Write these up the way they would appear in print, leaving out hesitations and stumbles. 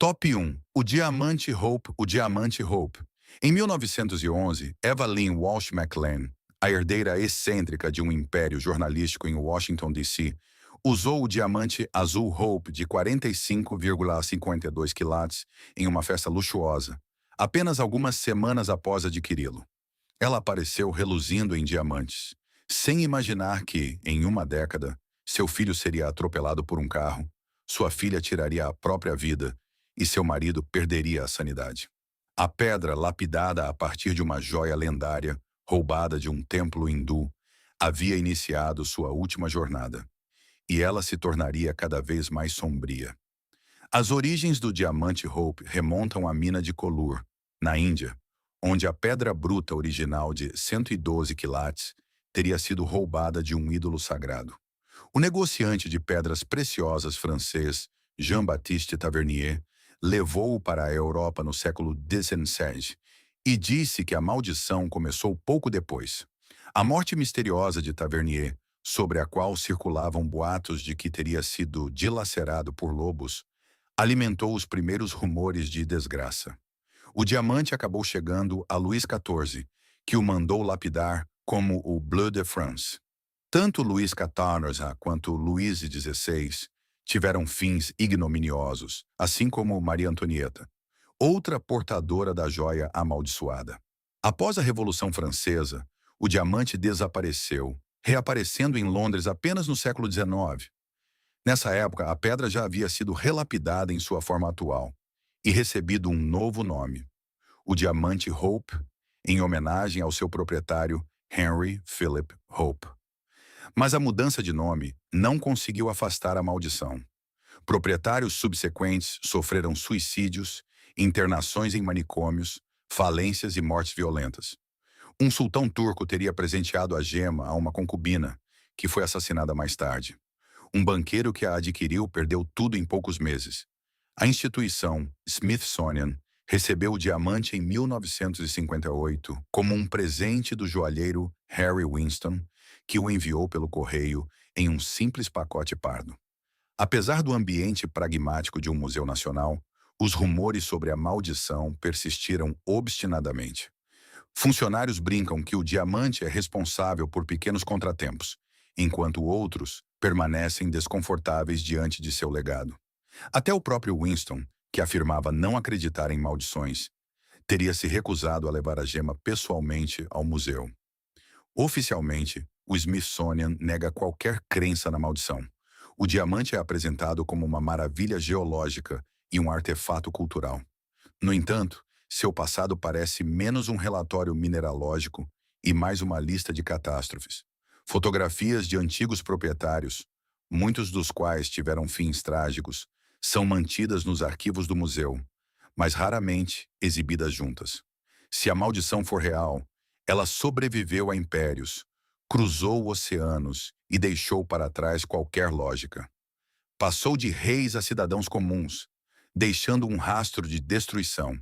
Top 1. O Diamante Hope. O Diamante Hope. Em 1911, Evelyn Walsh McLean, a herdeira excêntrica de um império jornalístico em Washington, D.C., usou o diamante azul Hope de 45,52 quilates em uma festa luxuosa, apenas algumas semanas após adquiri-lo. Ela apareceu reluzindo em diamantes, sem imaginar que, em uma década, seu filho seria atropelado por um carro, sua filha tiraria a própria vida e seu marido perderia a sanidade. A pedra, lapidada a partir de uma joia lendária, roubada de um templo hindu, havia iniciado sua última jornada, e ela se tornaria cada vez mais sombria. As origens do diamante Hope remontam à mina de Kollur, na Índia, onde a pedra bruta original de 112 quilates teria sido roubada de um ídolo sagrado. O negociante de pedras preciosas francês Jean-Baptiste Tavernier levou-o para a Europa no século XVI e disse que a maldição começou pouco depois. A morte misteriosa de Tavernier, sobre a qual circulavam boatos de que teria sido dilacerado por lobos, alimentou os primeiros rumores de desgraça. O diamante acabou chegando a Luís XIV, que o mandou lapidar como o Bleu de France. Tanto Luís XIV quanto Luís XVI tiveram fins ignominiosos, assim como Maria Antonieta, outra portadora da joia amaldiçoada. Após a Revolução Francesa, o diamante desapareceu, reaparecendo em Londres apenas no século XIX. Nessa época, a pedra já havia sido relapidada em sua forma atual e recebido um novo nome, o diamante Hope, em homenagem ao seu proprietário Henry Philip Hope. Mas a mudança de nome não conseguiu afastar a maldição. Proprietários subsequentes sofreram suicídios, internações em manicômios, falências e mortes violentas. Um sultão turco teria presenteado a gema a uma concubina, que foi assassinada mais tarde. Um banqueiro que a adquiriu perdeu tudo em poucos meses. A instituição Smithsonian recebeu o diamante em 1958 como um presente do joalheiro Harry Winston, que o enviou pelo correio em um simples pacote pardo. Apesar do ambiente pragmático de um museu nacional, os rumores sobre a maldição persistiram obstinadamente. Funcionários brincam que o diamante é responsável por pequenos contratempos, enquanto outros permanecem desconfortáveis diante de seu legado. Até o próprio Winston, que afirmava não acreditar em maldições, teria se recusado a levar a gema pessoalmente ao museu. Oficialmente, o Smithsonian nega qualquer crença na maldição. O diamante é apresentado como uma maravilha geológica e um artefato cultural. No entanto, seu passado parece menos um relatório mineralógico e mais uma lista de catástrofes. Fotografias de antigos proprietários, muitos dos quais tiveram fins trágicos, são mantidas nos arquivos do museu, mas raramente exibidas juntas. Se a maldição for real, ela sobreviveu a impérios, cruzou oceanos e deixou para trás qualquer lógica. Passou de reis a cidadãos comuns, deixando um rastro de destruição.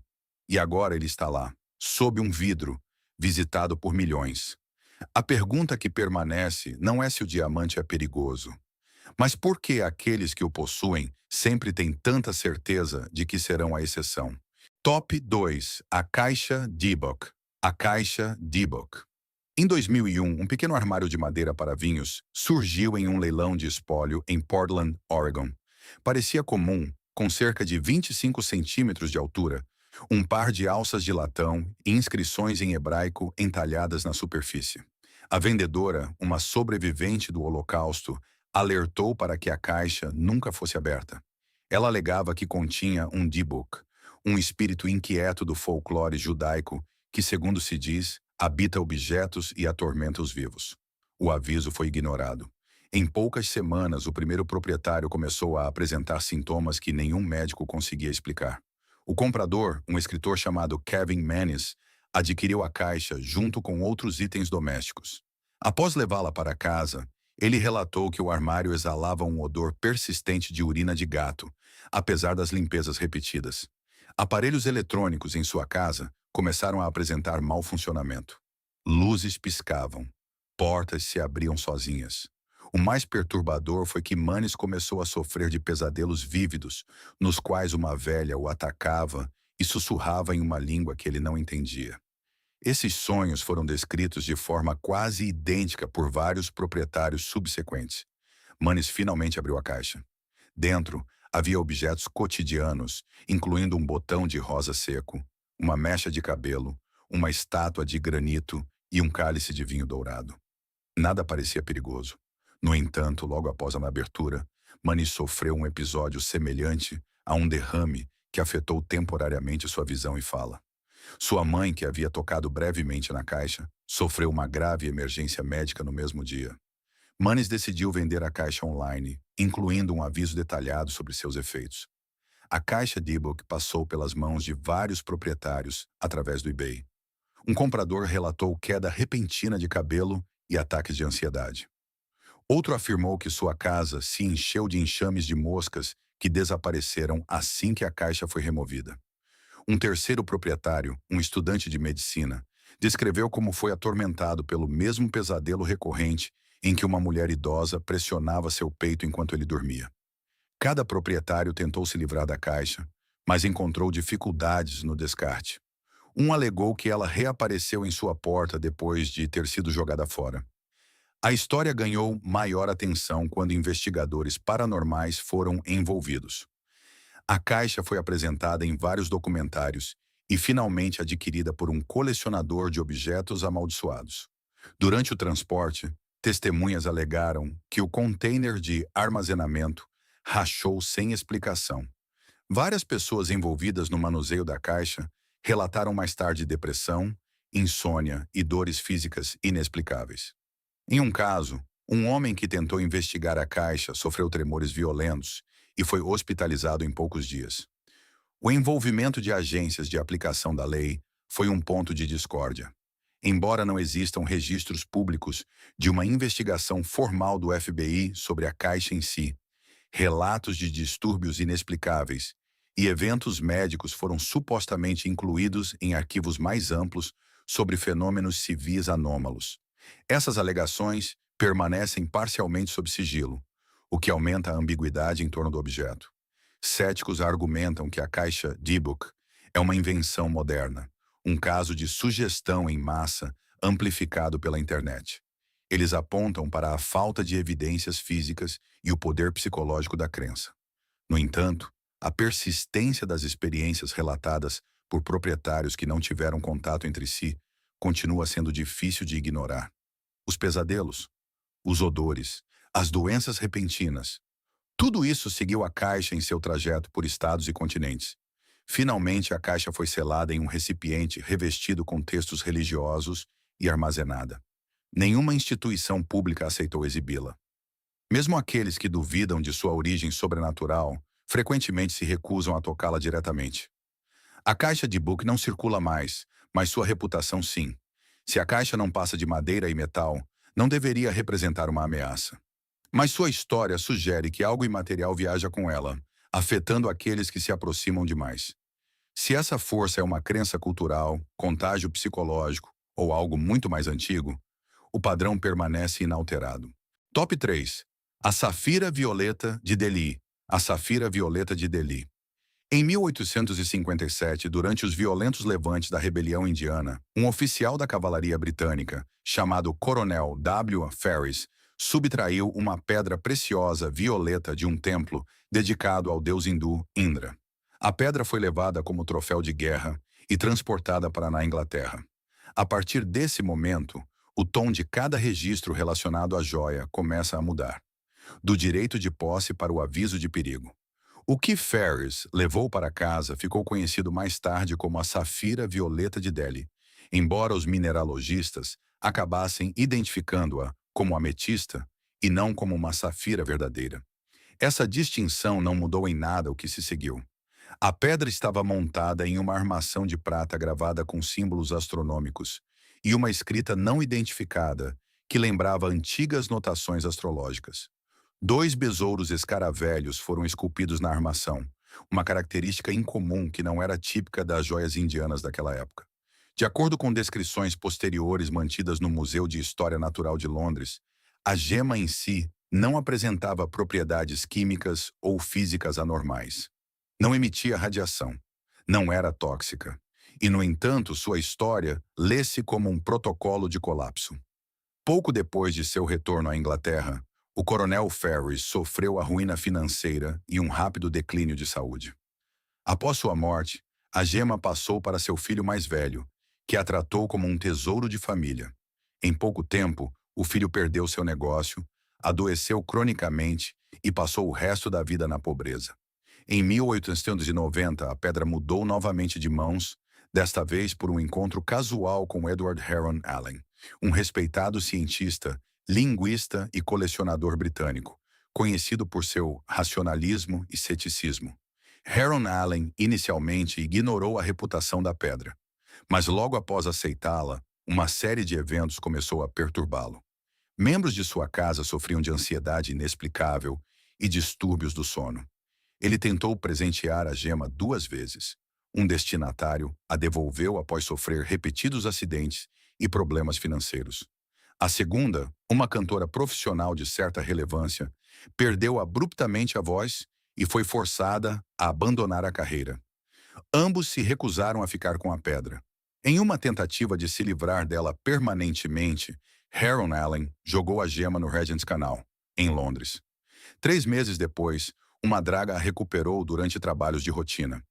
E agora ele está lá, sob um vidro, visitado por milhões. A pergunta que permanece não é se o diamante é perigoso, mas por que aqueles que o possuem sempre têm tanta certeza de que serão a exceção? Top 2. A Caixa Dybbuk. A Caixa Dybbuk. Em 2001, um pequeno armário de madeira para vinhos surgiu em um leilão de espólio em Portland, Oregon. Parecia comum, com cerca de 25 centímetros de altura, um par de alças de latão e inscrições em hebraico entalhadas na superfície. A vendedora, uma sobrevivente do Holocausto, alertou para que a caixa nunca fosse aberta. Ela alegava que continha um Dybbuk, um espírito inquieto do folclore judaico que, segundo se diz, habita objetos e atormenta os vivos. O aviso foi ignorado. Em poucas semanas, o primeiro proprietário começou a apresentar sintomas que nenhum médico conseguia explicar. O comprador, um escritor chamado Kevin Mannis, adquiriu a caixa junto com outros itens domésticos. Após levá-la para casa, ele relatou que o armário exalava um odor persistente de urina de gato, apesar das limpezas repetidas. Aparelhos eletrônicos em sua casa começaram a apresentar mau funcionamento. Luzes piscavam. Portas se abriam sozinhas. O mais perturbador foi que Manes começou a sofrer de pesadelos vívidos, nos quais uma velha o atacava e sussurrava em uma língua que ele não entendia. Esses sonhos foram descritos de forma quase idêntica por vários proprietários subsequentes. Manes finalmente abriu a caixa. Dentro, havia objetos cotidianos, incluindo um botão de rosa seco, uma mecha de cabelo, uma estátua de granito e um cálice de vinho dourado. Nada parecia perigoso. No entanto, logo após a abertura, Manny sofreu um episódio semelhante a um derrame que afetou temporariamente sua visão e fala. Sua mãe, que havia tocado brevemente na caixa, sofreu uma grave emergência médica no mesmo dia. Manes decidiu vender a caixa online, incluindo um aviso detalhado sobre seus efeitos. A caixa D-Book passou pelas mãos de vários proprietários através do eBay. Um comprador relatou queda repentina de cabelo e ataques de ansiedade. Outro afirmou que sua casa se encheu de enxames de moscas que desapareceram assim que a caixa foi removida. Um terceiro proprietário, um estudante de medicina, descreveu como foi atormentado pelo mesmo pesadelo recorrente em que uma mulher idosa pressionava seu peito enquanto ele dormia. Cada proprietário tentou se livrar da caixa, mas encontrou dificuldades no descarte. Um alegou que ela reapareceu em sua porta depois de ter sido jogada fora. A história ganhou maior atenção quando investigadores paranormais foram envolvidos. A caixa foi apresentada em vários documentários e finalmente adquirida por um colecionador de objetos amaldiçoados. Durante o transporte, testemunhas alegaram que o container de armazenamento rachou sem explicação. Várias pessoas envolvidas no manuseio da caixa relataram mais tarde depressão, insônia e dores físicas inexplicáveis. Em um caso, um homem que tentou investigar a caixa sofreu tremores violentos e foi hospitalizado em poucos dias. O envolvimento de agências de aplicação da lei foi um ponto de discórdia. Embora não existam registros públicos de uma investigação formal do FBI sobre a caixa em si, relatos de distúrbios inexplicáveis e eventos médicos foram supostamente incluídos em arquivos mais amplos sobre fenômenos civis anômalos. Essas alegações permanecem parcialmente sob sigilo, o que aumenta a ambiguidade em torno do objeto. Céticos argumentam que a caixa D-Book é uma invenção moderna, um caso de sugestão em massa amplificado pela internet. Eles apontam para a falta de evidências físicas e o poder psicológico da crença. No entanto, a persistência das experiências relatadas por proprietários que não tiveram contato entre si continua sendo difícil de ignorar. Os pesadelos, os odores, as doenças repentinas, tudo isso seguiu a caixa em seu trajeto por estados e continentes. Finalmente, a caixa foi selada em um recipiente revestido com textos religiosos e armazenada. Nenhuma instituição pública aceitou exibi-la. Mesmo aqueles que duvidam de sua origem sobrenatural frequentemente se recusam a tocá-la diretamente. A caixa D-Book não circula mais, mas sua reputação sim. Se a caixa não passa de madeira e metal, não deveria representar uma ameaça. Mas sua história sugere que algo imaterial viaja com ela, afetando aqueles que se aproximam demais. Se essa força é uma crença cultural, contágio psicológico ou algo muito mais antigo, o padrão permanece inalterado. Top 3. A Safira Violeta de Delhi. A Safira Violeta de Delhi. Em 1857, durante os violentos levantes da rebelião indiana, um oficial da cavalaria britânica, chamado Coronel W. Ferris, subtraiu uma pedra preciosa violeta de um templo dedicado ao deus hindu Indra. A pedra foi levada como troféu de guerra e transportada para na Inglaterra. A partir desse momento, o tom de cada registro relacionado à joia começa a mudar, do direito de posse para o aviso de perigo. O que Ferris levou para casa ficou conhecido mais tarde como a Safira Violeta de Delhi, embora os mineralogistas acabassem identificando-a como ametista e não como uma safira verdadeira. Essa distinção não mudou em nada o que se seguiu. A pedra estava montada em uma armação de prata gravada com símbolos astronômicos e uma escrita não identificada que lembrava antigas notações astrológicas. 2 besouros escaravelhos foram esculpidos na armação, uma característica incomum que não era típica das joias indianas daquela época. De acordo com descrições posteriores mantidas no Museu de História Natural de Londres, a gema em si Não apresentava propriedades químicas ou físicas anormais. Não emitia radiação. Não era tóxica. E, no entanto, sua história lê-se como um protocolo de colapso. Pouco depois de seu retorno à Inglaterra, o coronel Ferris sofreu a ruína financeira e um rápido declínio de saúde. Após sua morte, a gema passou para seu filho mais velho, que a tratou como um tesouro de família. Em pouco tempo, o filho perdeu seu negócio, adoeceu cronicamente e passou o resto da vida na pobreza. Em 1890, a pedra mudou novamente de mãos, desta vez por um encontro casual com Edward Heron Allen, um respeitado cientista, linguista e colecionador britânico, conhecido por seu racionalismo e ceticismo. Heron Allen inicialmente ignorou a reputação da pedra, mas logo após aceitá-la, uma série de eventos começou a perturbá-lo. Membros de sua casa sofriam de ansiedade inexplicável e distúrbios do sono. Ele tentou presentear a gema 2 vezes. Um destinatário a devolveu após sofrer repetidos acidentes e problemas financeiros. A segunda, uma cantora profissional de certa relevância, perdeu abruptamente a voz e foi forçada a abandonar a carreira. Ambos se recusaram a ficar com a pedra. Em uma tentativa de se livrar dela permanentemente, Heron Allen jogou a gema no Regent's Canal, em Londres. 3 meses depois, uma draga a recuperou durante trabalhos de rotina.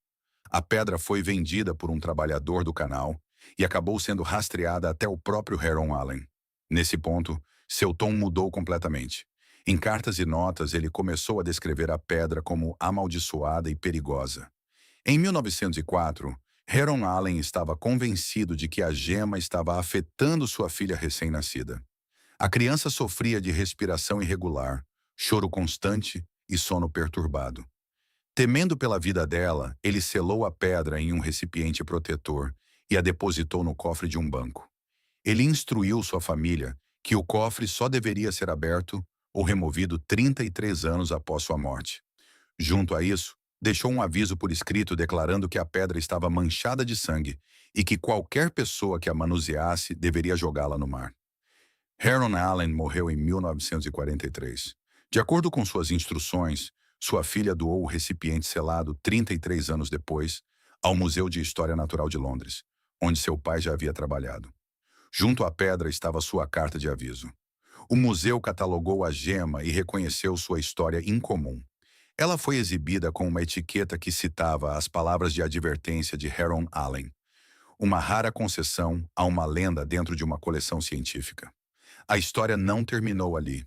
A pedra foi vendida por um trabalhador do canal e acabou sendo rastreada até o próprio Heron Allen. Nesse ponto, seu tom mudou completamente. Em cartas e notas, ele começou a descrever a pedra como amaldiçoada e perigosa. Em 1904, Heron Allen estava convencido de que a gema estava afetando sua filha recém-nascida. A criança sofria de respiração irregular, choro constante e sono perturbado. Temendo pela vida dela, ele selou a pedra em um recipiente protetor e a depositou no cofre de um banco. Ele instruiu sua família que o cofre só deveria ser aberto ou removido 33 anos após sua morte. Junto a isso, deixou um aviso por escrito declarando que a pedra estava manchada de sangue e que qualquer pessoa que a manuseasse deveria jogá-la no mar. Heron Allen morreu em 1943. De acordo com suas instruções, sua filha doou o recipiente selado 33 anos depois ao Museu de História Natural de Londres, onde seu pai já havia trabalhado. Junto à pedra estava sua carta de aviso. O museu catalogou a gema e reconheceu sua história incomum. Ela foi exibida com uma etiqueta que citava as palavras de advertência de Heron Allen, uma rara concessão a uma lenda dentro de uma coleção científica. A história não terminou ali.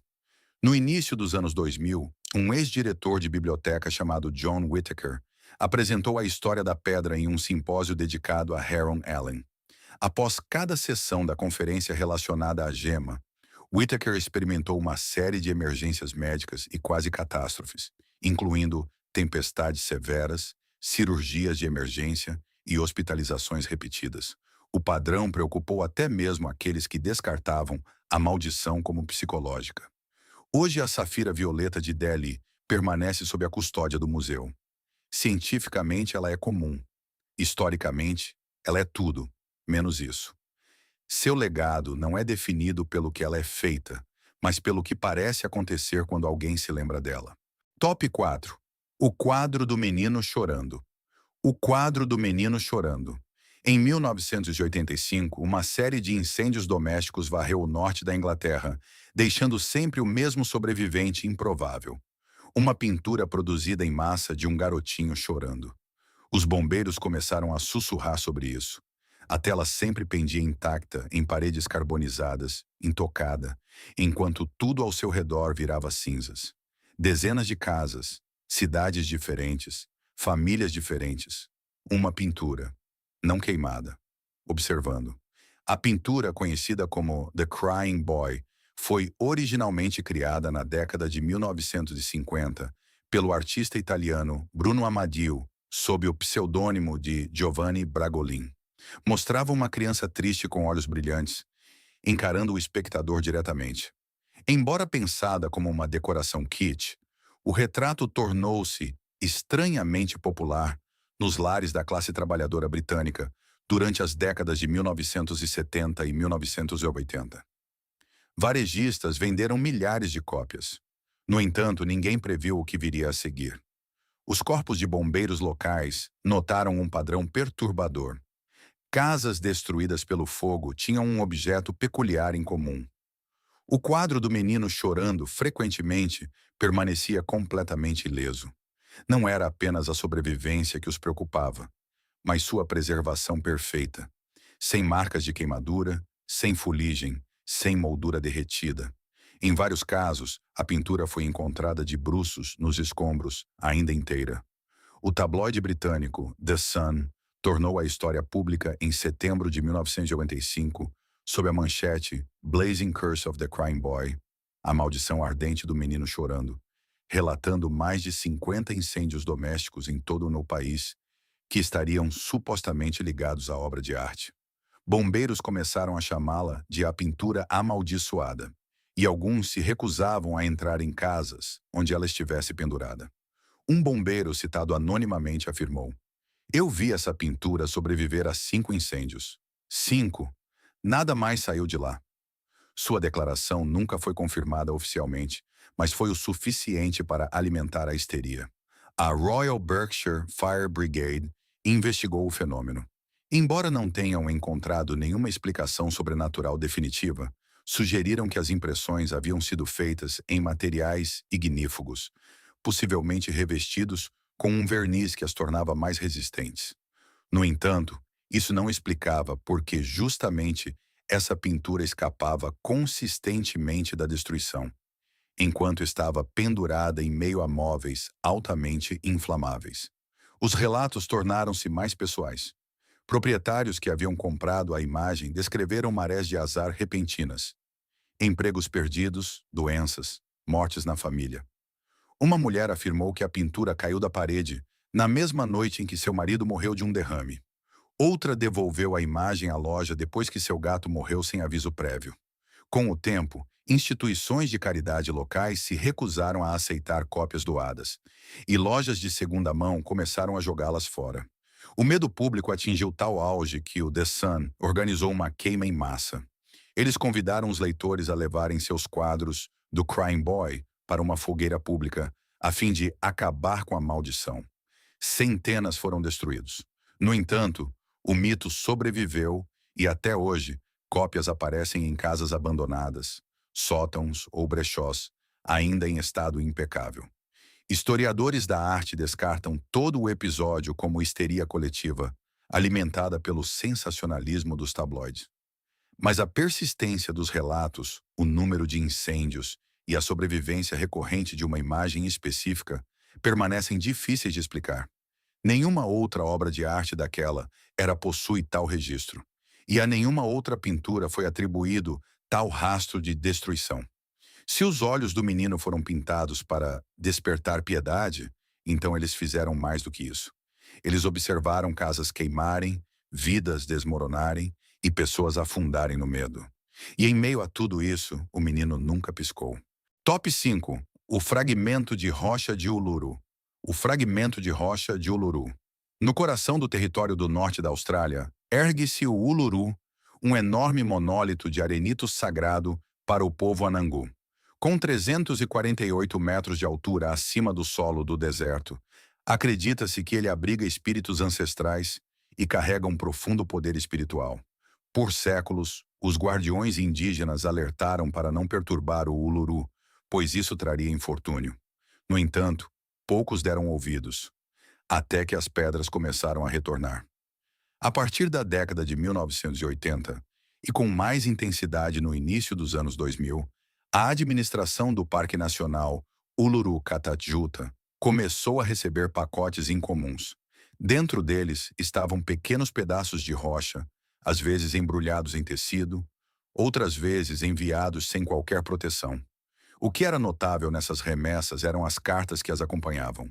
No início dos anos 2000, um ex-diretor de biblioteca chamado John Whittaker apresentou a história da pedra em um simpósio dedicado a Heron Allen. Após cada sessão da conferência relacionada à gema, Whittaker experimentou uma série de emergências médicas e quase catástrofes, incluindo tempestades severas, cirurgias de emergência e hospitalizações repetidas. O padrão preocupou até mesmo aqueles que descartavam a maldição como psicológica. Hoje, a safira violeta de Delhi permanece sob a custódia do museu. Cientificamente, ela é comum. Historicamente, ela é tudo, menos isso. Seu legado não é definido pelo que ela é feita, mas pelo que parece acontecer quando alguém se lembra dela. Top 4. O quadro do menino chorando. O quadro do menino chorando. Em 1985, uma série de incêndios domésticos varreu o norte da Inglaterra, deixando sempre o mesmo sobrevivente improvável. Uma pintura produzida em massa de um garotinho chorando. Os bombeiros começaram a sussurrar sobre isso. A tela sempre pendia intacta em paredes carbonizadas, intocada, enquanto tudo ao seu redor virava cinzas. Dezenas de casas, cidades diferentes, famílias diferentes. Uma pintura, não queimada, observando. A pintura, conhecida como The Crying Boy, foi originalmente criada na década de 1950 pelo artista italiano Bruno Amadio, sob o pseudônimo de Giovanni Bragolin. Mostrava uma criança triste com olhos brilhantes, encarando o espectador diretamente. Embora pensada como uma decoração kitsch, o retrato tornou-se estranhamente popular nos lares da classe trabalhadora britânica durante as décadas de 1970 e 1980. Varejistas venderam milhares de cópias. No entanto, ninguém previu o que viria a seguir. Os corpos de bombeiros locais notaram um padrão perturbador. Casas destruídas pelo fogo tinham um objeto peculiar em comum. O quadro do menino chorando frequentemente permanecia completamente ileso. Não era apenas a sobrevivência que os preocupava, mas sua preservação perfeita, sem marcas de queimadura, sem fuligem, sem moldura derretida. Em vários casos, a pintura foi encontrada de bruços nos escombros, ainda inteira. O tabloide britânico The Sun tornou a história pública em setembro de 1995 sob a manchete Blazing Curse of the Crying Boy, a maldição ardente do menino chorando, relatando mais de 50 incêndios domésticos em todo o país que estariam supostamente ligados à obra de arte. Bombeiros começaram a chamá-la de a pintura amaldiçoada, e alguns se recusavam a entrar em casas onde ela estivesse pendurada. Um bombeiro citado anonimamente afirmou: "Eu vi essa pintura sobreviver a 5 incêndios. 5. Nada mais saiu de lá." Sua declaração nunca foi confirmada oficialmente, mas foi o suficiente para alimentar a histeria. A Royal Berkshire Fire Brigade investigou o fenômeno. Embora não tenham encontrado nenhuma explicação sobrenatural definitiva, sugeriram que as impressões haviam sido feitas em materiais ignífugos, possivelmente revestidos com um verniz que as tornava mais resistentes. No entanto, isso não explicava por que justamente essa pintura escapava consistentemente da destruição, enquanto estava pendurada em meio a móveis altamente inflamáveis. Os relatos tornaram-se mais pessoais. Proprietários que haviam comprado a imagem descreveram marés de azar repentinas, empregos perdidos, doenças, mortes na família. Uma mulher afirmou que a pintura caiu da parede na mesma noite em que seu marido morreu de um derrame. Outra devolveu a imagem à loja depois que seu gato morreu sem aviso prévio. Com o tempo, instituições de caridade locais se recusaram a aceitar cópias doadas, e lojas de segunda mão começaram a jogá-las fora. O medo público atingiu tal auge que o The Sun organizou uma queima em massa. Eles convidaram os leitores a levarem seus quadros do Crying Boy para uma fogueira pública, a fim de acabar com a maldição. Centenas foram destruídos. No entanto, o mito sobreviveu e até hoje cópias aparecem em casas abandonadas, sótãos ou brechós, ainda em estado impecável. Historiadores da arte descartam todo o episódio como histeria coletiva, alimentada pelo sensacionalismo dos tabloides. Mas a persistência dos relatos, o número de incêndios e a sobrevivência recorrente de uma imagem específica permanecem difíceis de explicar. Nenhuma outra obra de arte daquela era possui tal registro, e a nenhuma outra pintura foi atribuído tal rastro de destruição. Se os olhos do menino foram pintados para despertar piedade, então eles fizeram mais do que isso. Eles observaram casas queimarem, vidas desmoronarem e pessoas afundarem no medo. E em meio a tudo isso, o menino nunca piscou. Top 5. O fragmento de rocha de Uluru. O fragmento de rocha de Uluru. No coração do território do norte da Austrália, ergue-se o Uluru, um enorme monólito de arenito sagrado para o povo Anangu. Com 348 metros de altura acima do solo do deserto, acredita-se que ele abriga espíritos ancestrais e carrega um profundo poder espiritual. Por séculos, os guardiões indígenas alertaram para não perturbar o Uluru, pois isso traria infortúnio. No entanto, poucos deram ouvidos, até que as pedras começaram a retornar. A partir da década de 1980, e com mais intensidade no início dos anos 2000, a administração do Parque Nacional Uluru-Kata-Tjuta começou a receber pacotes incomuns. Dentro deles estavam pequenos pedaços de rocha, às vezes embrulhados em tecido, outras vezes enviados sem qualquer proteção. O que era notável nessas remessas eram as cartas que as acompanhavam.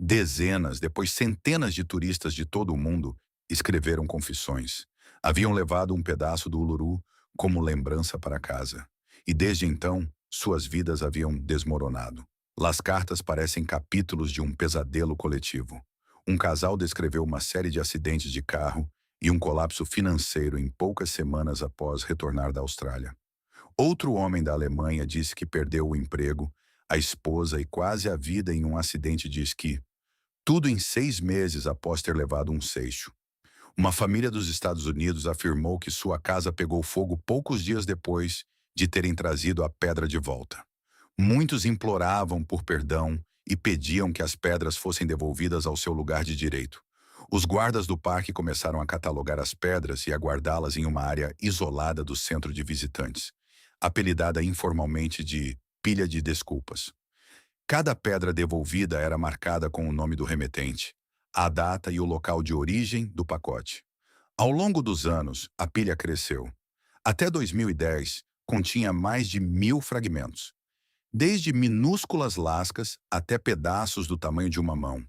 Dezenas, depois centenas de turistas de todo o mundo escreveram confissões. Haviam levado um pedaço do Uluru como lembrança para casa. E desde então, suas vidas haviam desmoronado. Las cartas parecem capítulos de um pesadelo coletivo. Um casal descreveu uma série de acidentes de carro e um colapso financeiro em poucas semanas após retornar da Austrália. Outro homem da Alemanha disse que perdeu o emprego a esposa e quase a vida em um acidente de esqui. Tudo em 6 meses após ter levado um seixo. Uma família dos Estados Unidos afirmou que sua casa pegou fogo poucos dias depois de terem trazido a pedra de volta. Muitos imploravam por perdão e pediam que as pedras fossem devolvidas ao seu lugar de direito. Os guardas do parque começaram a catalogar as pedras e a guardá-las em uma área isolada do centro de visitantes, apelidada informalmente de pilha de desculpas. Cada pedra devolvida era marcada com o nome do remetente, a data e o local de origem do pacote. Ao longo dos anos, a pilha cresceu. Até 2010, continha mais de 1.000 fragmentos, desde minúsculas lascas até pedaços do tamanho de uma mão.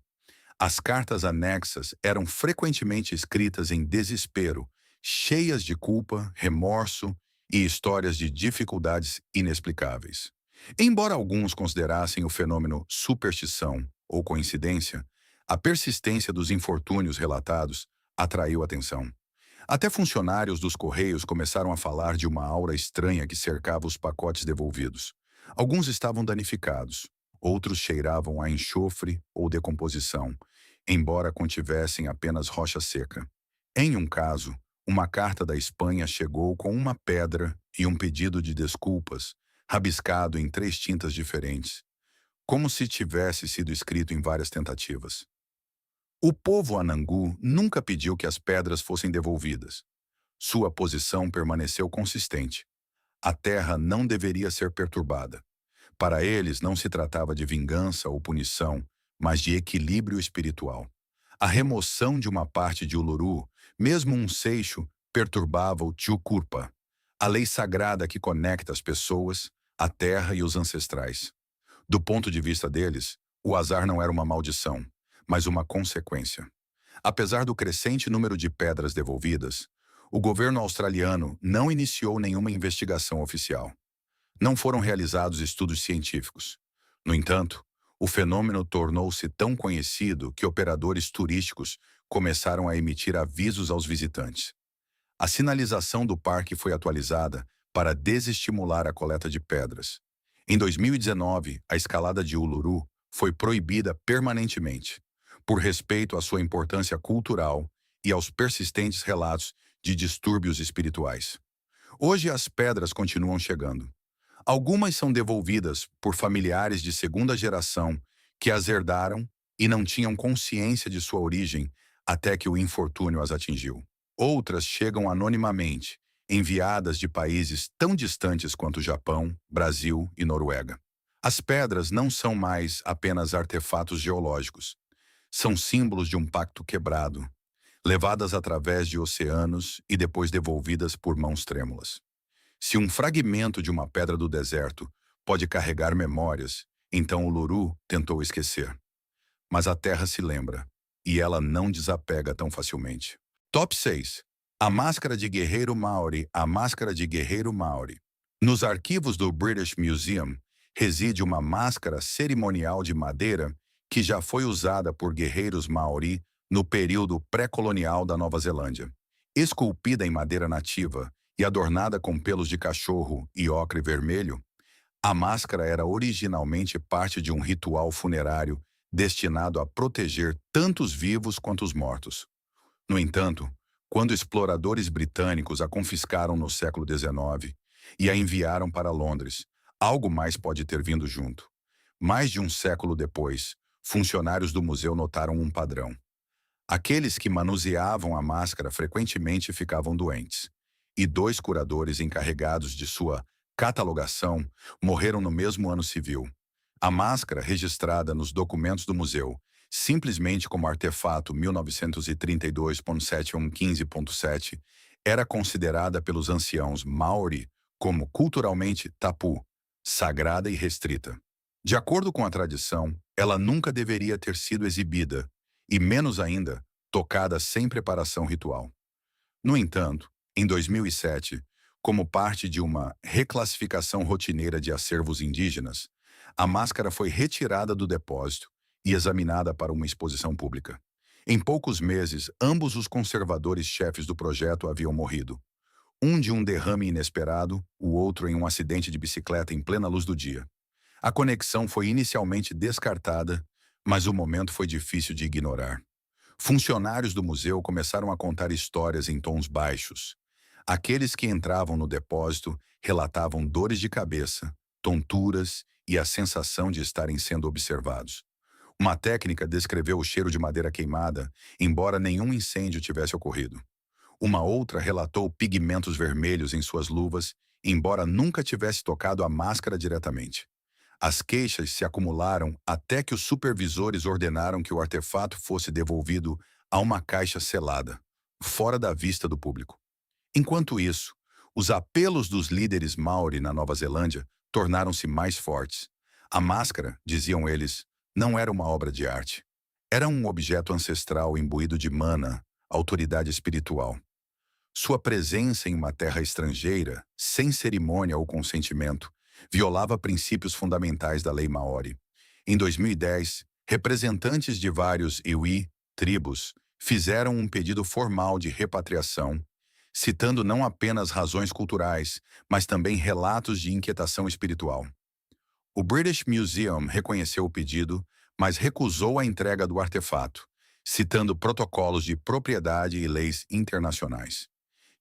As cartas anexas eram frequentemente escritas em desespero, cheias de culpa, remorso e histórias de dificuldades inexplicáveis. Embora alguns considerassem o fenômeno superstição ou coincidência, a persistência dos infortúnios relatados atraiu atenção. Até funcionários dos Correios começaram a falar de uma aura estranha que cercava os pacotes devolvidos. Alguns estavam danificados, outros cheiravam a enxofre ou decomposição, embora contivessem apenas rocha seca. Em um caso, uma carta da Espanha chegou com uma pedra e um pedido de desculpas, rabiscado em 3 tintas diferentes, como se tivesse sido escrito em várias tentativas. O povo Anangu nunca pediu que as pedras fossem devolvidas. Sua posição permaneceu consistente. A terra não deveria ser perturbada. Para eles não se tratava de vingança ou punição, mas de equilíbrio espiritual. A remoção de uma parte de Uluru, mesmo um seixo, perturbava o Tjukurpa, a lei sagrada que conecta as pessoas, a terra e os ancestrais. Do ponto de vista deles, o azar não era uma maldição, mas uma consequência. Apesar do crescente número de pedras devolvidas, o governo australiano não iniciou nenhuma investigação oficial. Não foram realizados estudos científicos. No entanto, o fenômeno tornou-se tão conhecido que operadores turísticos começaram a emitir avisos aos visitantes. A sinalização do parque foi atualizada para desestimular a coleta de pedras. Em 2019, a escalada de Uluru foi proibida permanentemente, por respeito à sua importância cultural e aos persistentes relatos de distúrbios espirituais. Hoje as pedras continuam chegando. Algumas são devolvidas por familiares de segunda geração que as herdaram e não tinham consciência de sua origem até que o infortúnio as atingiu. Outras chegam anonimamente, enviadas de países tão distantes quanto Japão, Brasil e Noruega. As pedras não são mais apenas artefatos geológicos. São símbolos de um pacto quebrado, levadas através de oceanos e depois devolvidas por mãos trêmulas. Se um fragmento de uma pedra do deserto pode carregar memórias, então Uluru tentou esquecer. Mas a terra se lembra, e ela não desapega tão facilmente. Top 6. A máscara de guerreiro Maori. A máscara de guerreiro Maori. Nos arquivos do British Museum reside uma máscara cerimonial de madeira que já foi usada por guerreiros Maori no período pré-colonial da Nova Zelândia. Esculpida em madeira nativa e adornada com pelos de cachorro e ocre vermelho, a máscara era originalmente parte de um ritual funerário destinado a proteger tanto os vivos quanto os mortos. No entanto, quando exploradores britânicos a confiscaram no século XIX e a enviaram para Londres, algo mais pode ter vindo junto. Mais de um século depois, funcionários do museu notaram um padrão. Aqueles que manuseavam a máscara frequentemente ficavam doentes, e 2 curadores encarregados de sua catalogação morreram no mesmo ano civil. A máscara, registrada nos documentos do museu, simplesmente como artefato 1932.7115.7, era considerada pelos anciãos Maori como culturalmente tapu, sagrada e restrita. De acordo com a tradição, ela nunca deveria ter sido exibida, e menos ainda, tocada sem preparação ritual. No entanto, em 2007, como parte de uma reclassificação rotineira de acervos indígenas, a máscara foi retirada do depósito e examinada para uma exposição pública. Em poucos meses, ambos os conservadores chefes do projeto haviam morrido. Um de um derrame inesperado, o outro em um acidente de bicicleta em plena luz do dia. A conexão foi inicialmente descartada, mas o momento foi difícil de ignorar. Funcionários do museu começaram a contar histórias em tons baixos. Aqueles que entravam no depósito relatavam dores de cabeça, tonturas e a sensação de estarem sendo observados. Uma técnica descreveu o cheiro de madeira queimada, embora nenhum incêndio tivesse ocorrido. Uma outra relatou pigmentos vermelhos em suas luvas, embora nunca tivesse tocado a máscara diretamente. As queixas se acumularam até que os supervisores ordenaram que o artefato fosse devolvido a uma caixa selada, fora da vista do público. Enquanto isso, os apelos dos líderes Maori na Nova Zelândia tornaram-se mais fortes. A máscara, diziam eles, não era uma obra de arte. Era um objeto ancestral imbuído de mana, autoridade espiritual. Sua presença em uma terra estrangeira, sem cerimônia ou consentimento, violava princípios fundamentais da lei Maori. Em 2010, representantes de vários iwi, tribos, fizeram um pedido formal de repatriação, citando não apenas razões culturais, mas também relatos de inquietação espiritual. O British Museum reconheceu o pedido, mas recusou a entrega do artefato, citando protocolos de propriedade e leis internacionais.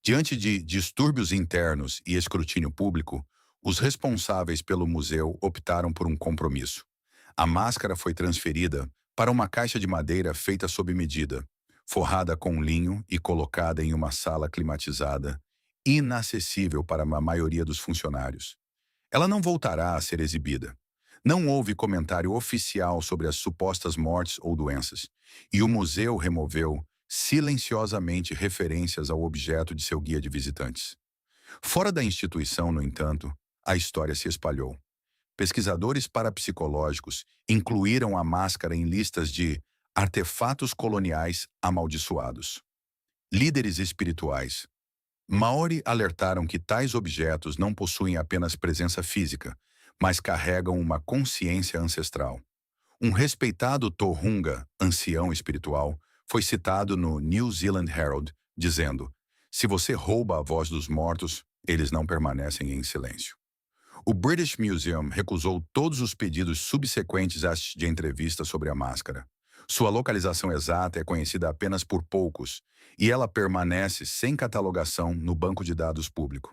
Diante de distúrbios internos e escrutínio público, os responsáveis pelo museu optaram por um compromisso. A máscara foi transferida para uma caixa de madeira feita sob medida, forrada com linho e colocada em uma sala climatizada, inacessível para a maioria dos funcionários. Ela não voltará a ser exibida. Não houve comentário oficial sobre as supostas mortes ou doenças, e o museu removeu silenciosamente referências ao objeto de seu guia de visitantes. Fora da instituição, no entanto, a história se espalhou. Pesquisadores parapsicológicos incluíram a máscara em listas de artefatos coloniais amaldiçoados. Líderes espirituais Maori alertaram que tais objetos não possuem apenas presença física, mas carregam uma consciência ancestral. Um respeitado Tohunga, ancião espiritual, foi citado no New Zealand Herald, dizendo: "Se você rouba a voz dos mortos, eles não permanecem em silêncio." O British Museum recusou todos os pedidos subsequentes de entrevista sobre a máscara. Sua localização exata é conhecida apenas por poucos, e ela permanece sem catalogação no banco de dados público.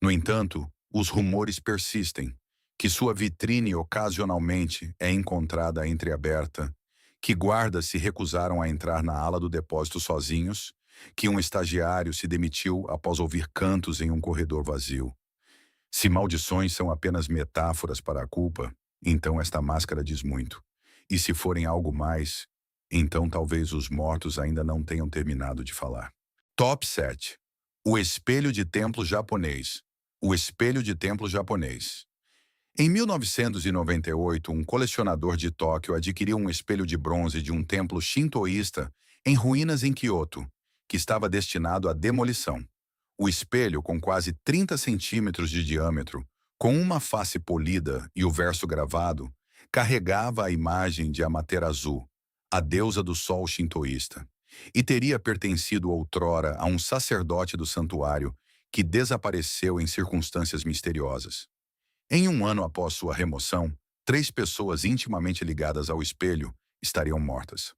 No entanto, os rumores persistem, que sua vitrine ocasionalmente é encontrada entreaberta, que guardas se recusaram a entrar na ala do depósito sozinhos, que um estagiário se demitiu após ouvir cantos em um corredor vazio. Se maldições são apenas metáforas para a culpa, então esta máscara diz muito. E se forem algo mais, então talvez os mortos ainda não tenham terminado de falar. Top 7. O espelho de templo japonês. O espelho de templo japonês. Em 1998, um colecionador de Tóquio adquiriu um espelho de bronze de um templo shintoísta em ruínas em Kyoto, que estava destinado à demolição. O espelho, com quase 30 centímetros de diâmetro, com uma face polida e o verso gravado, carregava a imagem de Amaterasu, a deusa do sol shintoísta, e teria pertencido outrora a um sacerdote do santuário que desapareceu em circunstâncias misteriosas. Em um ano após sua remoção, 3 pessoas intimamente ligadas ao espelho estariam mortas.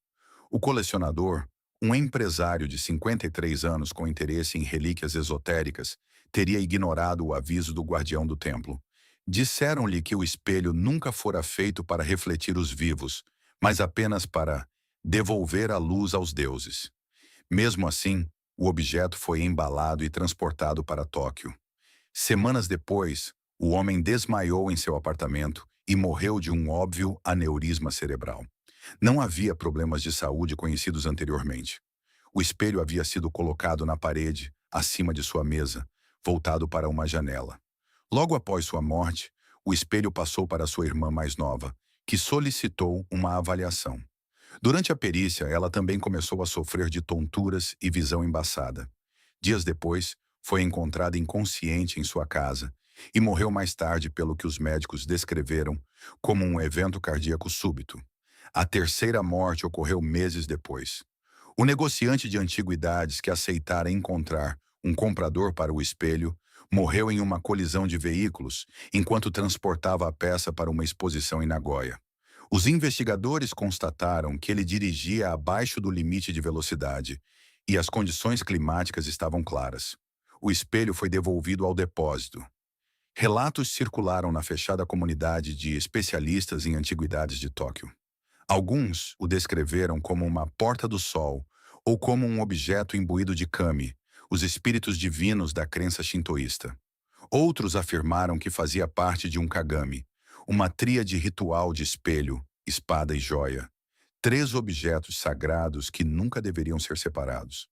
O colecionador, um empresário de 53 anos com interesse em relíquias esotéricas, teria ignorado o aviso do guardião do templo. Disseram-lhe que o espelho nunca fora feito para refletir os vivos, mas apenas para devolver a luz aos deuses. Mesmo assim, o objeto foi embalado e transportado para Tóquio. Semanas depois, o homem desmaiou em seu apartamento e morreu de um óbvio aneurisma cerebral. Não havia problemas de saúde conhecidos anteriormente. O espelho havia sido colocado na parede, acima de sua mesa, voltado para uma janela. Logo após sua morte, o espelho passou para sua irmã mais nova, que solicitou uma avaliação. Durante a perícia, ela também começou a sofrer de tonturas e visão embaçada. Dias depois, foi encontrada inconsciente em sua casa e morreu mais tarde pelo que os médicos descreveram como um evento cardíaco súbito. A terceira morte ocorreu meses depois. O negociante de antiguidades que aceitara encontrar um comprador para o espelho Morreu em uma colisão de veículos enquanto transportava a peça para uma exposição em Nagoya. Os investigadores constataram que ele dirigia abaixo do limite de velocidade e as condições climáticas estavam claras. O espelho foi devolvido ao depósito. Relatos circularam na fechada comunidade de especialistas em antiguidades de Tóquio. Alguns o descreveram como uma porta do sol ou como um objeto imbuído de kami, os espíritos divinos da crença shintoísta. Outros afirmaram que fazia parte de um kagami, uma tríade ritual de espelho, espada e joia. Três objetos sagrados que nunca deveriam ser separados.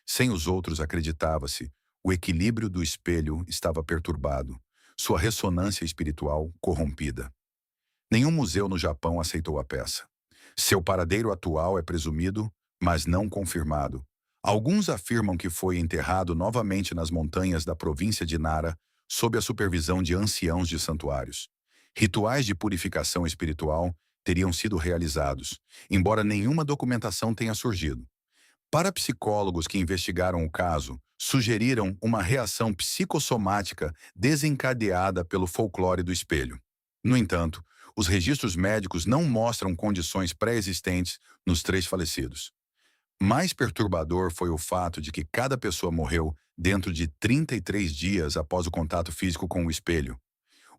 Sem os outros, acreditava-se, o equilíbrio do espelho estava perturbado, sua ressonância espiritual corrompida. Nenhum museu no Japão aceitou a peça. Seu paradeiro atual é presumido, mas não confirmado. Alguns afirmam que foi enterrado novamente nas montanhas da província de Nara, sob a supervisão de anciãos de santuários. Rituais de purificação espiritual teriam sido realizados, embora nenhuma documentação tenha surgido. Parapsicólogos que investigaram o caso sugeriram uma reação psicossomática desencadeada pelo folclore do espelho. No entanto, os registros médicos não mostram condições pré-existentes nos três falecidos. Mais perturbador foi o fato de que cada pessoa morreu dentro de 33 dias após o contato físico com o espelho.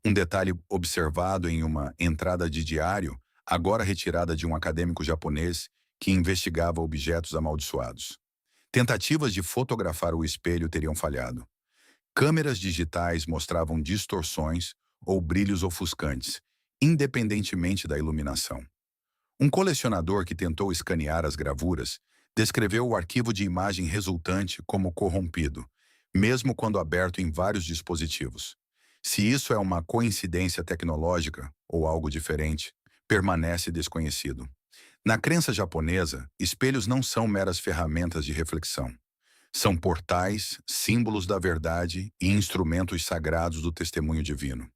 Um detalhe observado em uma entrada de diário, agora retirada de um acadêmico japonês que investigava objetos amaldiçoados. Tentativas de fotografar o espelho teriam falhado. Câmeras digitais mostravam distorções ou brilhos ofuscantes, independentemente da iluminação. Um colecionador que tentou escanear as gravuras descreveu o arquivo de imagem resultante como corrompido, mesmo quando aberto em vários dispositivos. Se isso é uma coincidência tecnológica ou algo diferente, permanece desconhecido. Na crença japonesa, espelhos não são meras ferramentas de reflexão. São portais, símbolos da verdade e instrumentos sagrados do testemunho divino.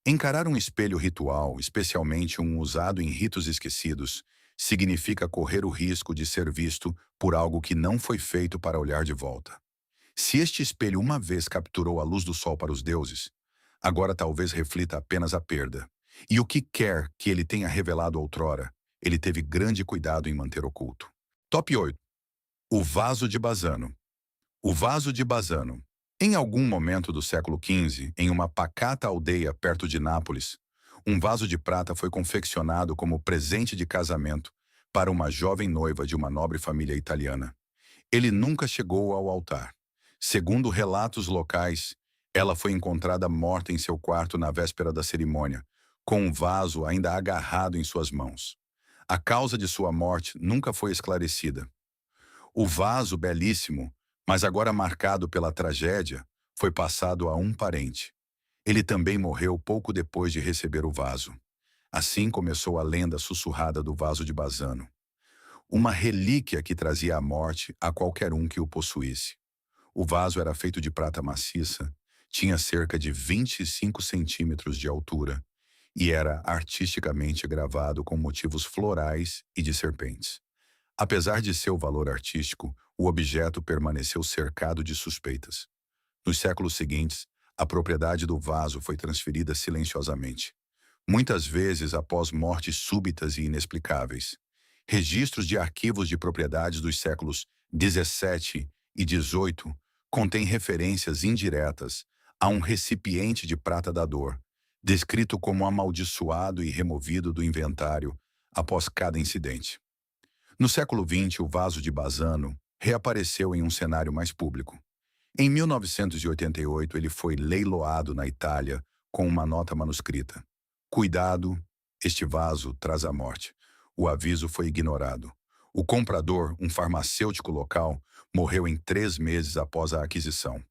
Encarar um espelho ritual, especialmente um usado em ritos esquecidos, significa correr o risco de ser visto por algo que não foi feito para olhar de volta. Se este espelho uma vez capturou a luz do sol para os deuses, agora talvez reflita apenas a perda. E o que quer que ele tenha revelado outrora, ele teve grande cuidado em manter oculto. Top 8. O vaso de Bassano. O vaso de Bassano. Em algum momento do século XV, em uma pacata aldeia perto de Nápoles, um vaso de prata foi confeccionado como presente de casamento para uma jovem noiva de uma nobre família italiana. Ele nunca chegou ao altar. Segundo relatos locais, ela foi encontrada morta em seu quarto na véspera da cerimônia, com o vaso ainda agarrado em suas mãos. A causa de sua morte nunca foi esclarecida. O vaso, belíssimo, mas agora marcado pela tragédia, foi passado a um parente. Ele também morreu pouco depois de receber o vaso. Assim começou a lenda sussurrada do vaso de Bassano. Uma relíquia que trazia a morte a qualquer um que o possuísse. O vaso era feito de prata maciça, tinha cerca de 25 centímetros de altura e era artisticamente gravado com motivos florais e de serpentes. Apesar de seu valor artístico, o objeto permaneceu cercado de suspeitas. Nos séculos seguintes, a propriedade do vaso foi transferida silenciosamente, muitas vezes após mortes súbitas e inexplicáveis. Registros de arquivos de propriedades dos séculos XVII e XVIII contêm referências indiretas a um recipiente de prata da dor, descrito como amaldiçoado e removido do inventário após cada incidente. No século XX, o vaso de Bassano reapareceu em um cenário mais público. Em 1988, ele foi leiloado na Itália com uma nota manuscrita. Cuidado, este vaso traz a morte. O aviso foi ignorado. O comprador, um farmacêutico local, morreu em 3 meses após a aquisição.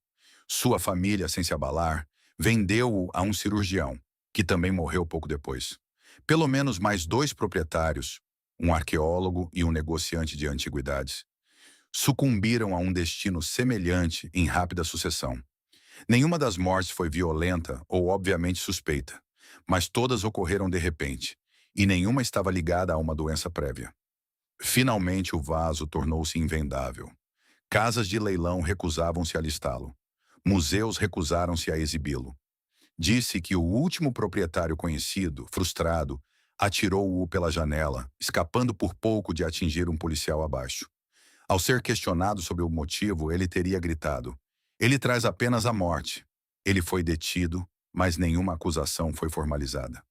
Sua família, sem se abalar, vendeu-o a um cirurgião, que também morreu pouco depois. Pelo menos mais 2 proprietários, um arqueólogo e um negociante de antiguidades, sucumbiram a um destino semelhante em rápida sucessão. Nenhuma das mortes foi violenta ou obviamente suspeita, mas todas ocorreram de repente, e nenhuma estava ligada a uma doença prévia. Finalmente o vaso tornou-se invendável. Casas de leilão recusavam-se a listá-lo. Museus recusaram-se a exibi-lo. Disse que o último proprietário conhecido, frustrado, atirou-o pela janela, escapando por pouco de atingir um policial abaixo. Ao ser questionado sobre o motivo, ele teria gritado: "Ele traz apenas a morte." Ele foi detido, mas nenhuma acusação foi formalizada.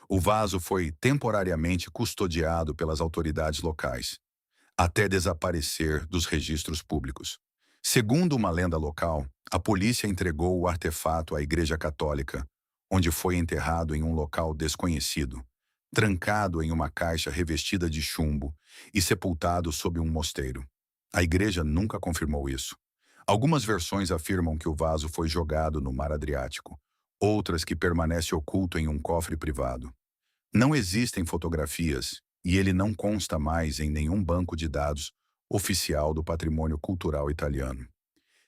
O vaso foi temporariamente custodiado pelas autoridades locais, até desaparecer dos registros públicos. Segundo uma lenda local, a polícia entregou o artefato à Igreja Católica, onde foi enterrado em um local desconhecido, trancado em uma caixa revestida de chumbo e sepultado sob um mosteiro. A igreja nunca confirmou isso. Algumas versões afirmam que o vaso foi jogado no Mar Adriático, outras que permanece oculto em um cofre privado. Não existem fotografias e ele não consta mais em nenhum banco de dados oficial do patrimônio cultural italiano.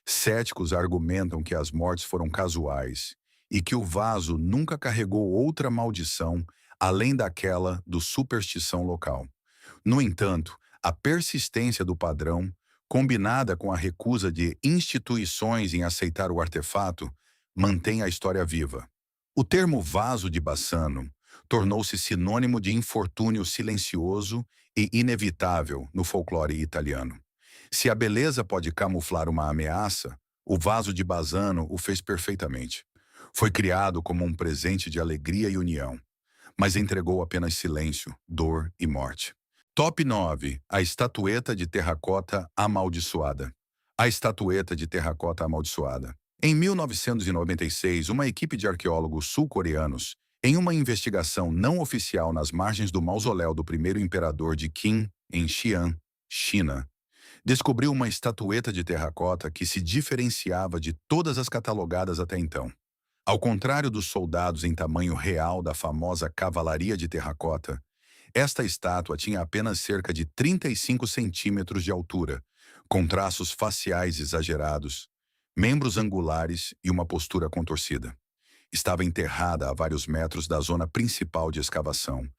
Céticos argumentam que as mortes foram casuais e que o vaso nunca carregou outra maldição além daquela do superstição local. No entanto, a persistência do padrão, combinada com a recusa de instituições em aceitar o artefato, mantém a história viva. O termo vaso de Bassano tornou-se sinônimo de infortúnio silencioso e inevitável no folclore italiano. Se a beleza pode camuflar uma ameaça, o vaso de Bassano o fez perfeitamente. Foi criado como um presente de alegria e união, mas entregou apenas silêncio, dor e morte. Top 9. A estatueta de terracota amaldiçoada. A estatueta de terracota amaldiçoada. Em 1996, uma equipe de arqueólogos sul-coreanos, em uma investigação não oficial nas margens do mausoléu do primeiro imperador de Qin, em Xi'an, China, descobriu uma estatueta de terracota que se diferenciava de todas as catalogadas até então. Ao contrário dos soldados em tamanho real da famosa cavalaria de terracota, esta estátua tinha apenas cerca de 35 centímetros de altura, com traços faciais exagerados, membros angulares e uma postura contorcida. Estava enterrada a vários metros da zona principal de escavação,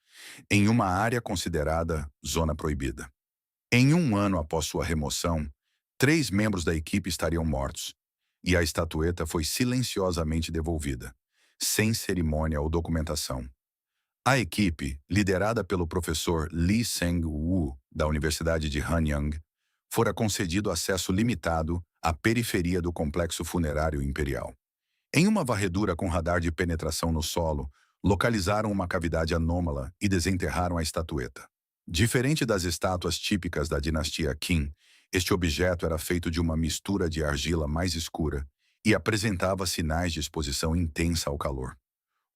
em uma área considerada zona proibida. Em um ano após sua remoção, 3 membros da equipe estariam mortos, e a estatueta foi silenciosamente devolvida, sem cerimônia ou documentação. A equipe, liderada pelo professor Lee Seng-woo, da Universidade de Hanyang, fora concedido acesso limitado à periferia do complexo funerário imperial. Em uma varredura com radar de penetração no solo, localizaram uma cavidade anômala e desenterraram a estatueta. Diferente das estátuas típicas da dinastia Qin, este objeto era feito de uma mistura de argila mais escura e apresentava sinais de exposição intensa ao calor.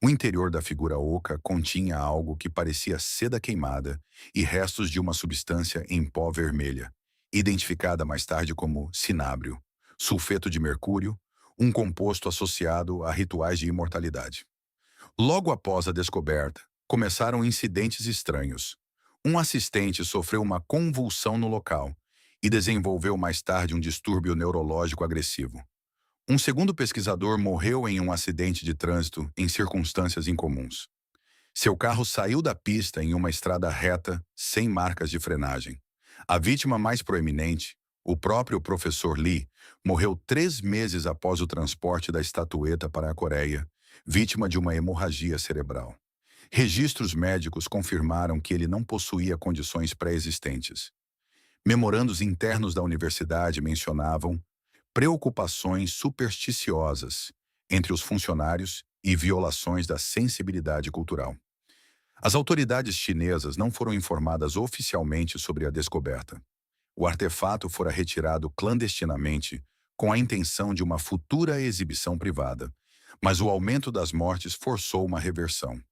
O interior da figura oca continha algo que parecia seda queimada e restos de uma substância em pó vermelha, identificada mais tarde como cinábrio, sulfeto de mercúrio, um composto associado a rituais de imortalidade. Logo após a descoberta, começaram incidentes estranhos. Um assistente sofreu uma convulsão no local e desenvolveu mais tarde um distúrbio neurológico agressivo. Um segundo pesquisador morreu em um acidente de trânsito em circunstâncias incomuns. Seu carro saiu da pista em uma estrada reta, sem marcas de frenagem. A vítima mais proeminente, o próprio professor Lee, morreu 3 meses após o transporte da estatueta para a Coreia, vítima de uma hemorragia cerebral. Registros médicos confirmaram que ele não possuía condições pré-existentes. Memorandos internos da universidade mencionavam preocupações supersticiosas entre os funcionários e violações da sensibilidade cultural. As autoridades chinesas não foram informadas oficialmente sobre a descoberta. O artefato fora retirado clandestinamente com a intenção de uma futura exibição privada, mas o aumento das mortes forçou uma reversão.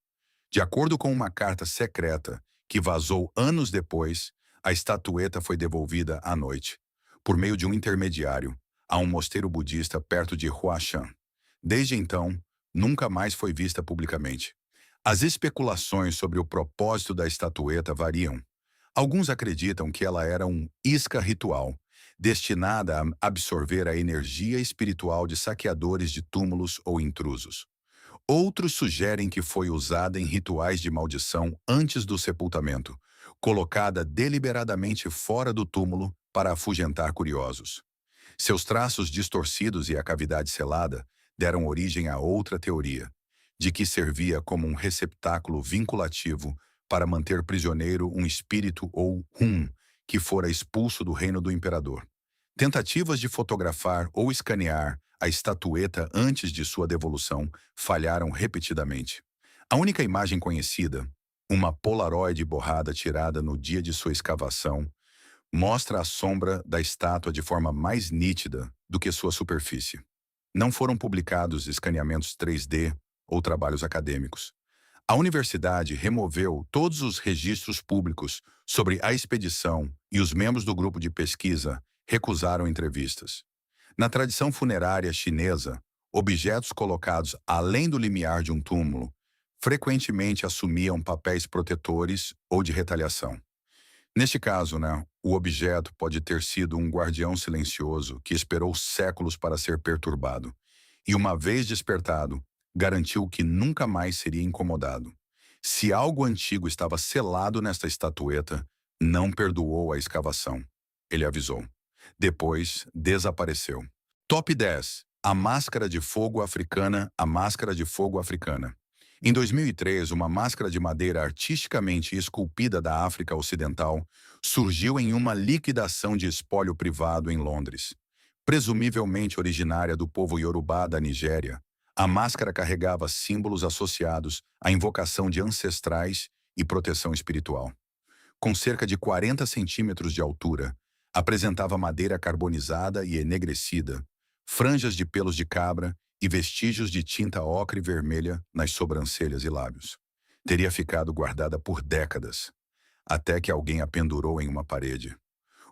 De acordo com uma carta secreta que vazou anos depois, a estatueta foi devolvida à noite, por meio de um intermediário, a um mosteiro budista perto de Huashan. Desde então, nunca mais foi vista publicamente. As especulações sobre o propósito da estatueta variam. Alguns acreditam que ela era um isca ritual, destinada a absorver a energia espiritual de saqueadores de túmulos ou intrusos. Outros sugerem que foi usada em rituais de maldição antes do sepultamento, colocada deliberadamente fora do túmulo para afugentar curiosos. Seus traços distorcidos e a cavidade selada deram origem a outra teoria, de que servia como um receptáculo vinculativo para manter prisioneiro um espírito ou que fora expulso do reino do imperador. Tentativas de fotografar ou escanear a estatueta antes de sua devolução falharam repetidamente. A única imagem conhecida, uma Polaroid borrada tirada no dia de sua escavação, mostra a sombra da estátua de forma mais nítida do que sua superfície. Não foram publicados escaneamentos 3D ou trabalhos acadêmicos. A universidade removeu todos os registros públicos sobre a expedição e os membros do grupo de pesquisa recusaram entrevistas. Na tradição funerária chinesa, objetos colocados além do limiar de um túmulo frequentemente assumiam papéis protetores ou de retaliação. Neste caso, o objeto pode ter sido um guardião silencioso que esperou séculos para ser perturbado e, uma vez despertado, garantiu que nunca mais seria incomodado. Se algo antigo estava selado nesta estatueta, não perdoou a escavação. Ele avisou. Depois, desapareceu. Top 10. A máscara de fogo africana, a máscara de fogo africana. Em 2003, uma máscara de madeira artisticamente esculpida da África Ocidental surgiu em uma liquidação de espólio privado em Londres. Presumivelmente originária do povo Yorubá da Nigéria, a máscara carregava símbolos associados à invocação de ancestrais e proteção espiritual. Com cerca de 40 centímetros de altura, apresentava madeira carbonizada e enegrecida, franjas de pelos de cabra e vestígios de tinta ocre e vermelha nas sobrancelhas e lábios. Teria ficado guardada por décadas, até que alguém a pendurou em uma parede.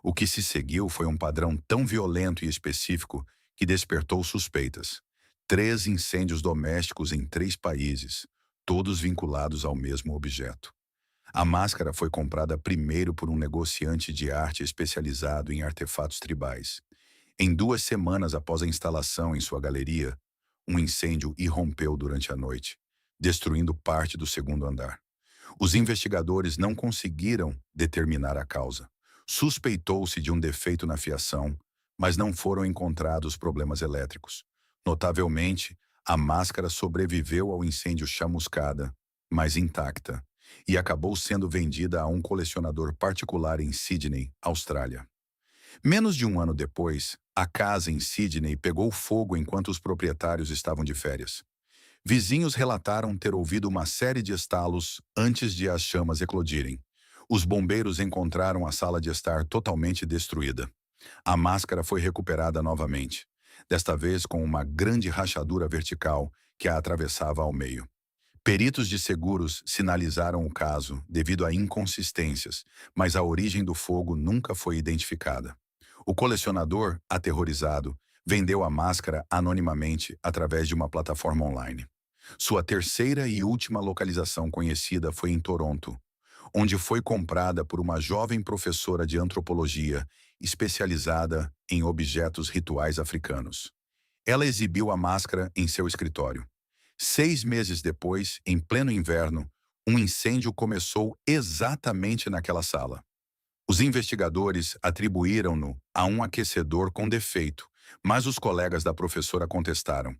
O que se seguiu foi um padrão tão violento e específico que despertou suspeitas. 3 incêndios domésticos em 3 países, todos vinculados ao mesmo objeto. A máscara foi comprada primeiro por um negociante de arte especializado em artefatos tribais. Em 2 semanas após a instalação em sua galeria, um incêndio irrompeu durante a noite, destruindo parte do 2º andar. Os investigadores não conseguiram determinar a causa. Suspeitou-se de um defeito na fiação, mas não foram encontrados problemas elétricos. Notavelmente, a máscara sobreviveu ao incêndio chamuscada, mas intacta, e acabou sendo vendida a um colecionador particular em Sydney, Austrália. Menos de um ano depois, a casa em Sydney pegou fogo enquanto os proprietários estavam de férias. Vizinhos relataram ter ouvido uma série de estalos antes de as chamas eclodirem. Os bombeiros encontraram a sala de estar totalmente destruída. A máscara foi recuperada novamente, desta vez com uma grande rachadura vertical que a atravessava ao meio. Peritos de seguros sinalizaram o caso devido a inconsistências, mas a origem do fogo nunca foi identificada. O colecionador, aterrorizado, vendeu a máscara anonimamente através de uma plataforma online. Sua terceira e última localização conhecida foi em Toronto, onde foi comprada por uma jovem professora de antropologia especializada em objetos rituais africanos. Ela exibiu a máscara em seu escritório. 6 meses depois, em pleno inverno, um incêndio começou exatamente naquela sala. Os investigadores atribuíram-no a um aquecedor com defeito, mas os colegas da professora contestaram.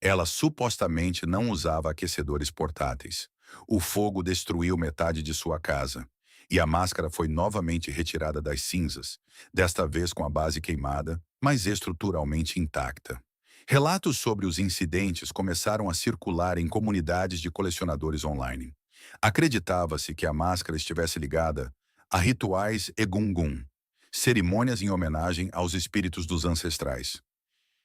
Ela supostamente não usava aquecedores portáteis. O fogo destruiu metade de sua casa, e a máscara foi novamente retirada das cinzas, desta vez com a base queimada, mas estruturalmente intacta. Relatos sobre os incidentes começaram a circular em comunidades de colecionadores online. Acreditava-se que a máscara estivesse ligada a rituais Egungun, cerimônias em homenagem aos espíritos dos ancestrais.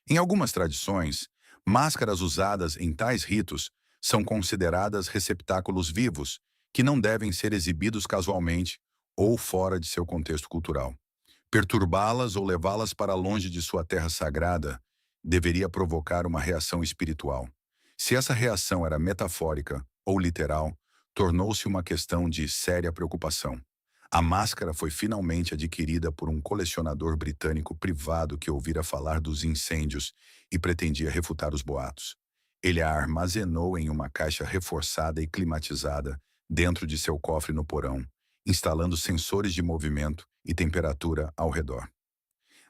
Em algumas tradições, máscaras usadas em tais ritos são consideradas receptáculos vivos, que não devem ser exibidos casualmente ou fora de seu contexto cultural. Perturbá-las ou levá-las para longe de sua terra sagrada deveria provocar uma reação espiritual. Se essa reação era metafórica ou literal, tornou-se uma questão de séria preocupação. A máscara foi finalmente adquirida por um colecionador britânico privado que ouvira falar dos incêndios e pretendia refutar os boatos. Ele a armazenou em uma caixa reforçada e climatizada dentro de seu cofre no porão, instalando sensores de movimento e temperatura ao redor.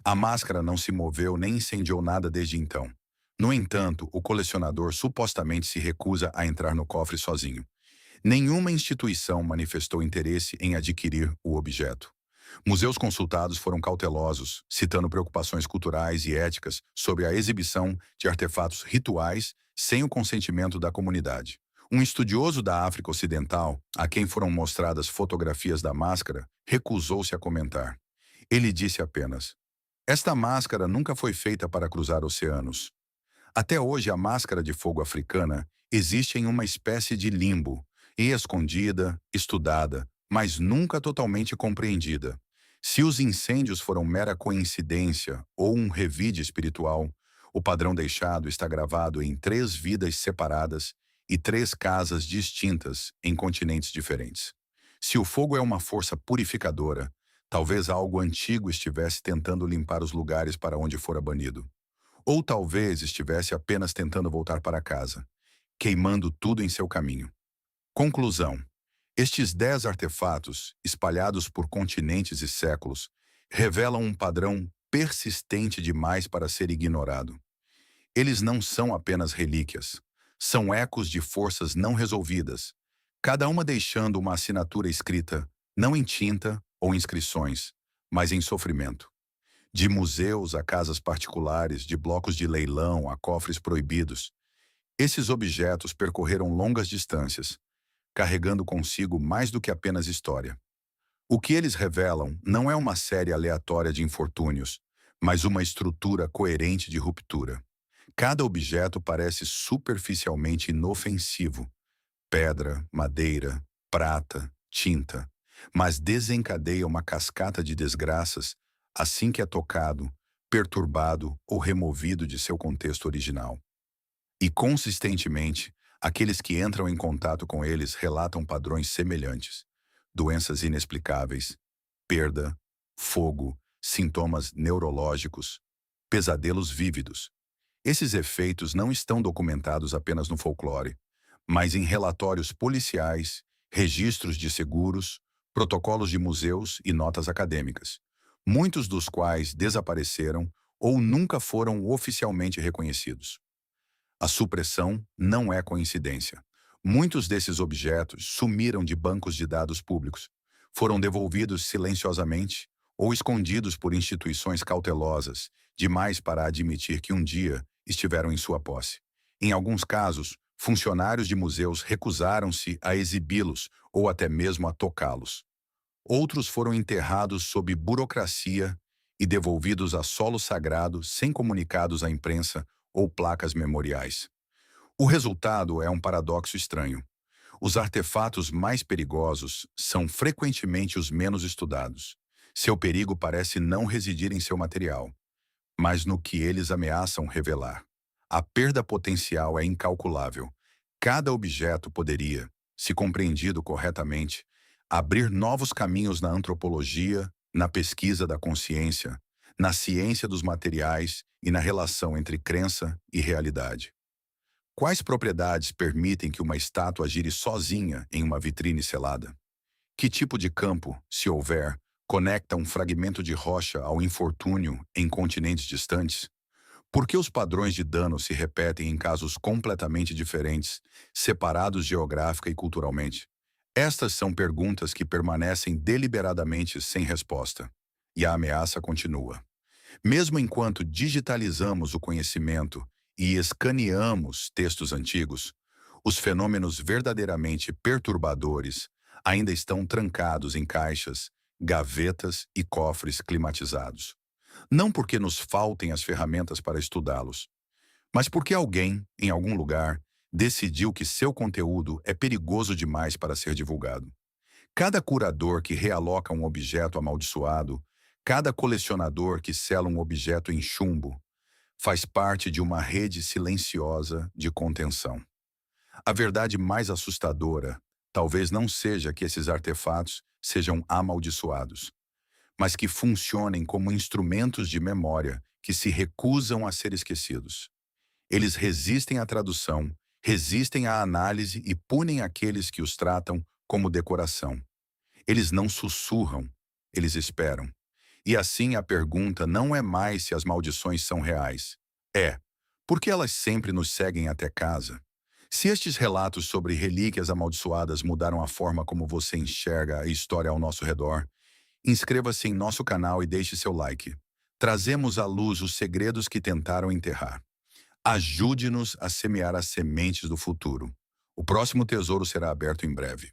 A máscara não se moveu nem incendiou nada desde então. No entanto, o colecionador supostamente se recusa a entrar no cofre sozinho. Nenhuma instituição manifestou interesse em adquirir o objeto. Museus consultados foram cautelosos, citando preocupações culturais e éticas sobre a exibição de artefatos rituais sem o consentimento da comunidade. Um estudioso da África Ocidental, a quem foram mostradas fotografias da máscara, recusou-se a comentar. Ele disse apenas: "Esta máscara nunca foi feita para cruzar oceanos. Até hoje, a máscara de fogo africana existe em uma espécie de limbo, e escondida, estudada, mas nunca totalmente compreendida. Se os incêndios foram mera coincidência ou um revide espiritual, o padrão deixado está gravado em 3 vidas separadas e 3 casas distintas em continentes diferentes. Se o fogo é uma força purificadora, talvez algo antigo estivesse tentando limpar os lugares para onde fora banido. Ou talvez estivesse apenas tentando voltar para casa, queimando tudo em seu caminho. Conclusão: estes 10 artefatos, espalhados por continentes e séculos, revelam um padrão persistente demais para ser ignorado. Eles não são apenas relíquias, são ecos de forças não resolvidas, cada uma deixando uma assinatura escrita, não em tinta ou inscrições, mas em sofrimento. De museus a casas particulares, de blocos de leilão a cofres proibidos, esses objetos percorreram longas distâncias, carregando consigo mais do que apenas história. O que eles revelam não é uma série aleatória de infortúnios, mas uma estrutura coerente de ruptura. Cada objeto parece superficialmente inofensivo: pedra, madeira, prata, tinta, mas desencadeia uma cascata de desgraças assim que é tocado, perturbado ou removido de seu contexto original. E, consistentemente, aqueles que entram em contato com eles relatam padrões semelhantes: doenças inexplicáveis, perda, fogo, sintomas neurológicos, pesadelos vívidos. Esses efeitos não estão documentados apenas no folclore, mas em relatórios policiais, registros de seguros, protocolos de museus e notas acadêmicas, muitos dos quais desapareceram ou nunca foram oficialmente reconhecidos. A supressão não é coincidência. Muitos desses objetos sumiram de bancos de dados públicos, foram devolvidos silenciosamente ou escondidos por instituições cautelosas, demais para admitir que um dia estiveram em sua posse. Em alguns casos, funcionários de museus recusaram-se a exibi-los ou até mesmo a tocá-los. Outros foram enterrados sob burocracia e devolvidos a solo sagrado sem comunicados à imprensa ou placas memoriais. O resultado é um paradoxo estranho. Os artefatos mais perigosos são frequentemente os menos estudados. Seu perigo parece não residir em seu material, mas no que eles ameaçam revelar. A perda potencial é incalculável. Cada objeto poderia, se compreendido corretamente, abrir novos caminhos na antropologia, na pesquisa da consciência, na ciência dos materiais e na relação entre crença e realidade. Quais propriedades permitem que uma estátua gire sozinha em uma vitrine selada? Que tipo de campo, se houver, conecta um fragmento de rocha ao infortúnio em continentes distantes? Por que os padrões de dano se repetem em casos completamente diferentes, separados geográfica e culturalmente? Estas são perguntas que permanecem deliberadamente sem resposta. E a ameaça continua. Mesmo enquanto digitalizamos o conhecimento e escaneamos textos antigos, os fenômenos verdadeiramente perturbadores ainda estão trancados em caixas, gavetas e cofres climatizados. Não porque nos faltem as ferramentas para estudá-los, mas porque alguém, em algum lugar, decidiu que seu conteúdo é perigoso demais para ser divulgado. Cada curador que realoca um objeto amaldiçoado, cada colecionador que sela um objeto em chumbo, faz parte de uma rede silenciosa de contenção. A verdade mais assustadora talvez não seja que esses artefatos sejam amaldiçoados, mas que funcionem como instrumentos de memória que se recusam a ser esquecidos. Eles resistem à tradução, resistem à análise e punem aqueles que os tratam como decoração. Eles não sussurram, eles esperam. E assim a pergunta não é mais se as maldições são reais. É, por que elas sempre nos seguem até casa? Se estes relatos sobre relíquias amaldiçoadas mudaram a forma como você enxerga a história ao nosso redor, inscreva-se em nosso canal e deixe seu like. Trazemos à luz os segredos que tentaram enterrar. Ajude-nos a semear as sementes do futuro. O próximo tesouro será aberto em breve.